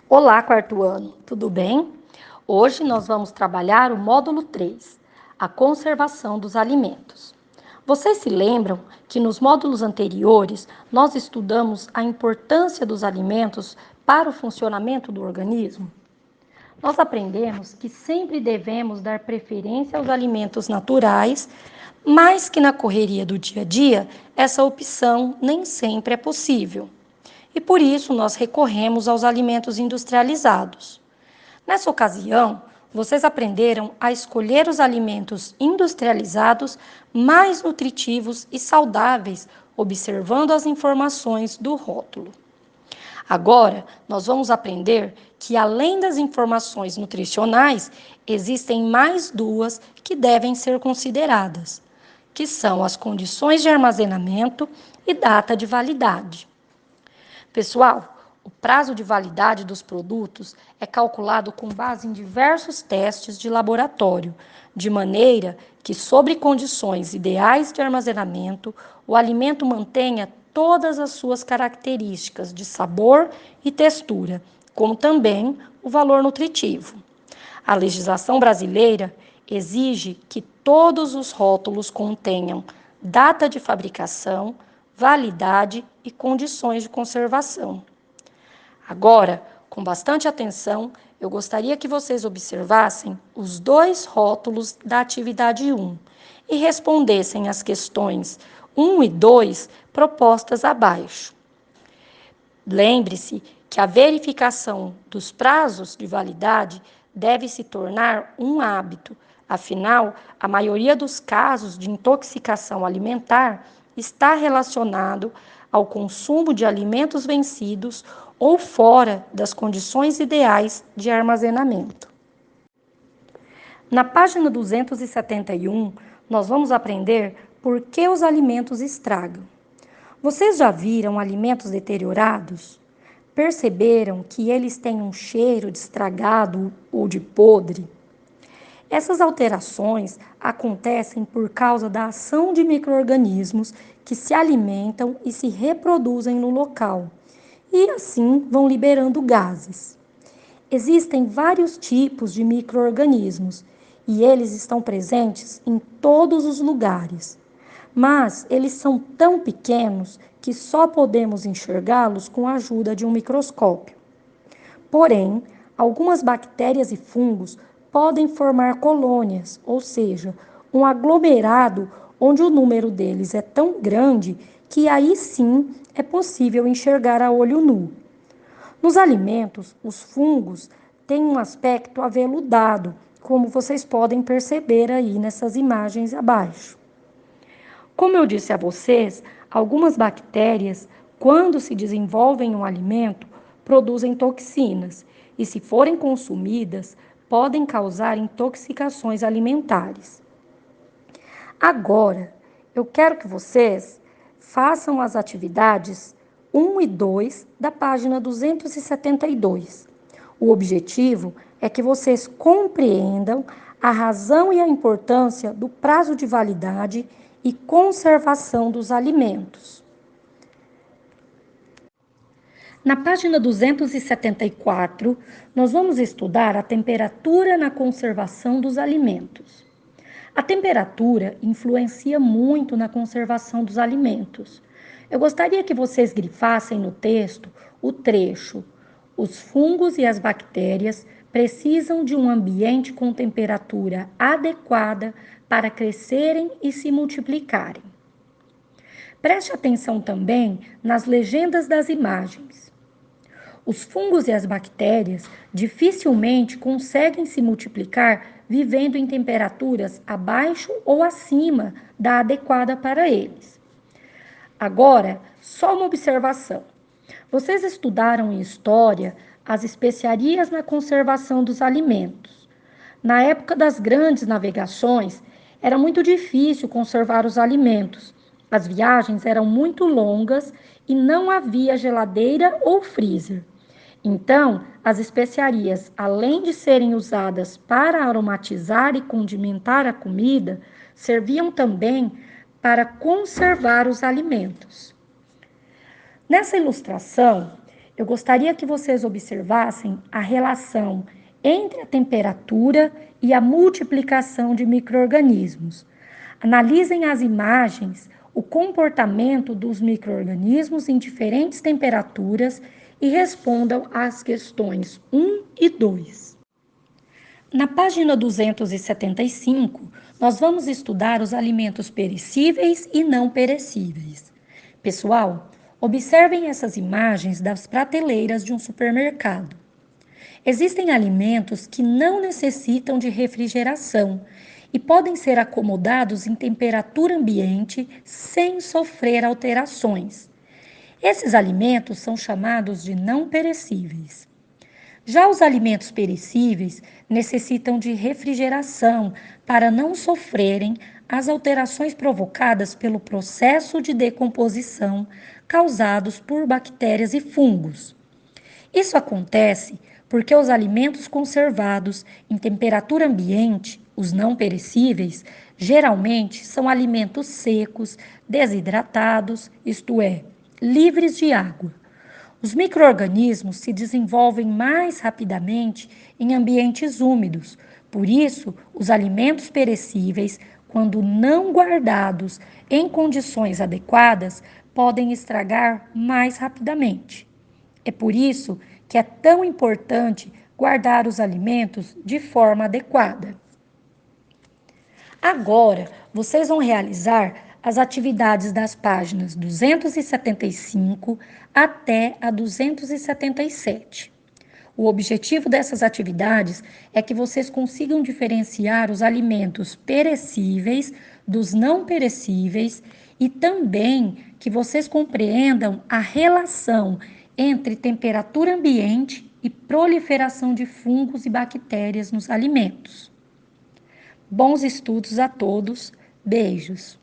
Olá, quarto ano, tudo bem? Hoje nós vamos trabalhar o módulo 3, a conservação dos alimentos. Vocês se lembram que nos módulos anteriores nós estudamos a importância dos alimentos para o funcionamento do organismo? Nós aprendemos que sempre devemos dar preferência aos alimentos naturais, mas que na correria do dia a dia essa opção nem sempre é possível. E por isso nós recorremos aos alimentos industrializados. Nessa ocasião, vocês aprenderam a escolher os alimentos industrializados mais nutritivos e saudáveis, observando as informações do rótulo. Agora, nós vamos aprender que, além das informações nutricionais, existem mais duas que devem ser consideradas, que são as condições de armazenamento e data de validade. Pessoal, o prazo de validade dos produtos é calculado com base em diversos testes de laboratório, de maneira que, sob condições ideais de armazenamento, o alimento mantenha todas as suas características de sabor e textura, como também o valor nutritivo. A legislação brasileira exige que todos os rótulos contenham data de fabricação, validade e condições de conservação. Agora, com bastante atenção, eu gostaria que vocês observassem os dois rótulos da atividade 1 e respondessem as questões 1 e 2 propostas abaixo. Lembre-se que a verificação dos prazos de validade deve se tornar um hábito, afinal, a maioria dos casos de intoxicação alimentar está relacionado ao consumo de alimentos vencidos ou fora das condições ideais de armazenamento. Na página 271, nós vamos aprender por que os alimentos estragam. Vocês já viram alimentos deteriorados? Perceberam que eles têm um cheiro de estragado ou de podre? Essas alterações acontecem por causa da ação de micro-organismos que se alimentam e se reproduzem no local, e assim vão liberando gases. Existem vários tipos de micro-organismos e eles estão presentes em todos os lugares, mas eles são tão pequenos que só podemos enxergá-los com a ajuda de um microscópio. Porém, algumas bactérias e fungos podem formar colônias, ou seja, um aglomerado onde o número deles é tão grande que aí sim é possível enxergar a olho nu. Nos alimentos, os fungos têm um aspecto aveludado, como vocês podem perceber aí nessas imagens abaixo. Como eu disse a vocês, algumas bactérias, quando se desenvolvem em um alimento, produzem toxinas e, se forem consumidas, podem causar intoxicações alimentares. Agora, eu quero que vocês façam as atividades 1 e 2 da página 272. O objetivo é que vocês compreendam a razão e a importância do prazo de validade e conservação dos alimentos. Na página 274, nós vamos estudar a temperatura na conservação dos alimentos. A temperatura influencia muito na conservação dos alimentos. Eu gostaria que vocês grifassem no texto o trecho: os fungos e as bactérias precisam de um ambiente com temperatura adequada para crescerem e se multiplicarem. Preste atenção também nas legendas das imagens. Os fungos e as bactérias dificilmente conseguem se multiplicar vivendo em temperaturas abaixo ou acima da adequada para eles. Agora, só uma observação. Vocês estudaram em história as especiarias na conservação dos alimentos. Na época das grandes navegações, era muito difícil conservar os alimentos. As viagens eram muito longas e não havia geladeira ou freezer. Então, as especiarias, além de serem usadas para aromatizar e condimentar a comida, serviam também para conservar os alimentos. Nessa ilustração, eu gostaria que vocês observassem a relação entre a temperatura e a multiplicação de micro-organismos. Analisem as imagens, o comportamento dos micro-organismos em diferentes temperaturas e respondam às questões 1 e 2. Na página 275, nós vamos estudar os alimentos perecíveis e não perecíveis. Pessoal, observem essas imagens das prateleiras de um supermercado. Existem alimentos que não necessitam de refrigeração e podem ser acomodados em temperatura ambiente sem sofrer alterações. Esses alimentos são chamados de não perecíveis. Já os alimentos perecíveis necessitam de refrigeração para não sofrerem as alterações provocadas pelo processo de decomposição causados por bactérias e fungos. Isso acontece porque os alimentos conservados em temperatura ambiente, os não perecíveis, geralmente são alimentos secos, desidratados, isto é, livres de água. Os micro-organismos se desenvolvem mais rapidamente em ambientes úmidos, por isso, os alimentos perecíveis, quando não guardados em condições adequadas, podem estragar mais rapidamente. É por isso que é tão importante guardar os alimentos de forma adequada. Agora, vocês vão realizar as atividades das páginas 275 até a 277. O objetivo dessas atividades é que vocês consigam diferenciar os alimentos perecíveis dos não perecíveis e também que vocês compreendam a relação entre temperatura ambiente e proliferação de fungos e bactérias nos alimentos. Bons estudos a todos. Beijos.